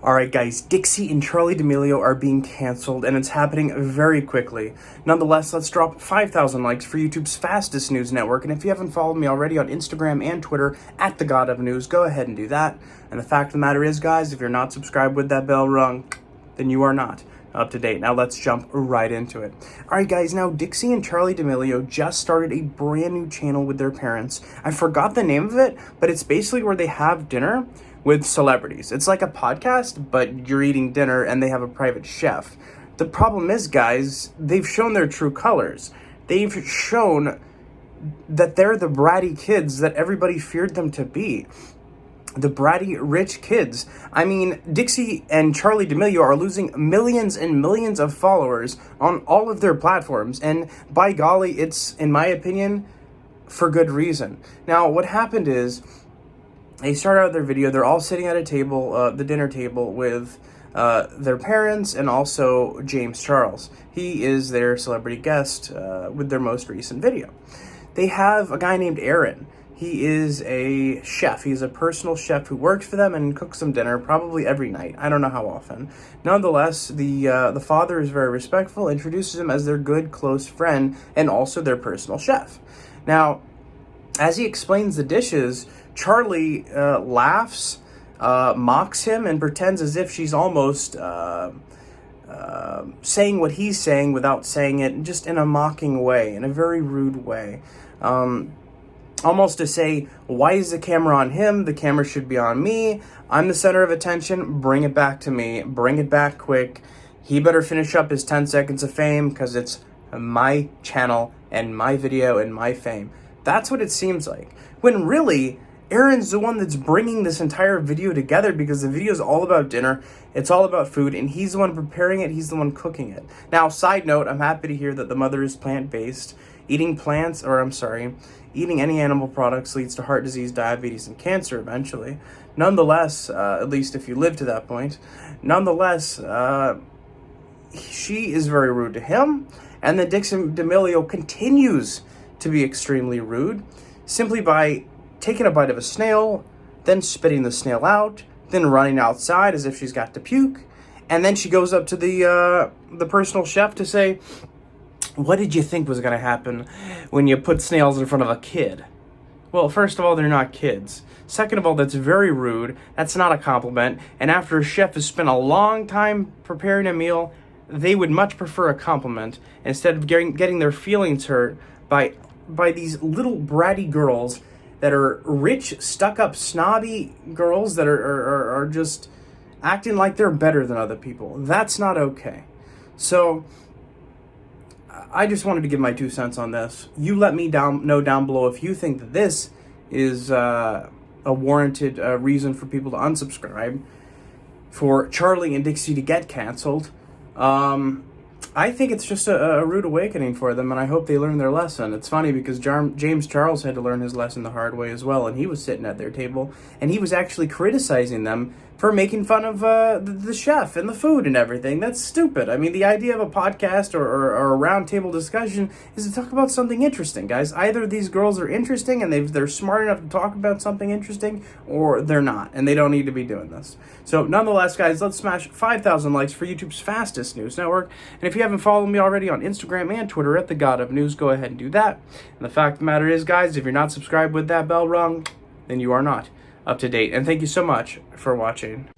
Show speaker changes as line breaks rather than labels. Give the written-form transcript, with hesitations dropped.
Alright guys, Dixie and Charli D'Amelio are being cancelled, and it's happening very quickly. Nonetheless, let's drop 5,000 likes for YouTube's fastest news network, and if you haven't followed me already on Instagram and Twitter, at The God of News, go ahead and do that. And the fact of the matter is, guys, if you're not subscribed with that bell rung, then you are not up to date. Now let's jump right into it. Alright guys, now Dixie and Charli D'Amelio just started a brand new channel with their parents. I forgot the name of it, but it's basically where they have dinner with celebrities. It's like a podcast, but you're eating dinner and they have a private chef. The problem is, guys, they've shown their true colors. They've shown that they're the bratty kids that everybody feared them to be. The bratty rich kids. I mean, Dixie and Charli D'Amelio are losing millions and millions of followers on all of their platforms, and by golly, it's, in my opinion, for good reason. Now, what happened is, they start out their video, they're all sitting at a table, the dinner table, with their parents and also James Charles. He is their celebrity guest with their most recent video. They have a guy named Aaron. He is a chef. He's a personal chef who works for them and cooks them dinner probably every night. I don't know how often. Nonetheless, the father is very respectful, introduces him as their good, close friend, and also their personal chef. Now, as he explains the dishes, Charli laughs, mocks him, and pretends as if she's almost saying what he's saying without saying it, just in a mocking way, in a very rude way. Almost to say, why is the camera on him? The camera should be on me. I'm the center of attention. Bring it back to me. Bring it back quick. He better finish up his 10 seconds of fame because it's my channel and my video and my fame. That's what it seems like. When really, Aaron's the one that's bringing this entire video together, because the video is all about dinner, it's all about food, and he's the one preparing it, he's the one cooking it. Now, side note, I'm happy to hear that the mother is plant-based. Eating any animal products leads to heart disease, diabetes, and cancer eventually. Nonetheless, at least if you live to that point, nonetheless, she is very rude to him, and then Dixie D'Amelio continues to be extremely rude, simply by taking a bite of a snail, then spitting the snail out, then running outside as if she's got to puke, and then she goes up to the personal chef to say, what did you think was going to happen when you put snails in front of a kid? Well, first of all, they're not kids. Second of all, that's very rude. That's not a compliment. And after a chef has spent a long time preparing a meal, they would much prefer a compliment instead of getting their feelings hurt by these little bratty girls that are rich, stuck-up, snobby girls that are just acting like they're better than other people. That's not okay. So I just wanted to give my 2 cents on this. You let me know down below if you think that this is a warranted reason for people to unsubscribe, for Charli and Dixie to get canceled. I think it's just a rude awakening for them, and I hope they learn their lesson. It's funny because James Charles had to learn his lesson the hard way as well, and he was sitting at their table, and he was actually criticizing them for making fun of the chef and the food and everything. That's stupid. I mean, the idea of a podcast or a round table discussion is to talk about something interesting, guys. Either these girls are interesting and they're smart enough to talk about something interesting, or they're not, and they don't need to be doing this. So, nonetheless, guys, let's smash 5,000 likes for YouTube's fastest news network. And if you haven't followed me already on Instagram and Twitter at The God of News, go ahead and do that. And the fact of the matter is, guys, if you're not subscribed with that bell rung, then you are not up to date. And thank you so much for watching.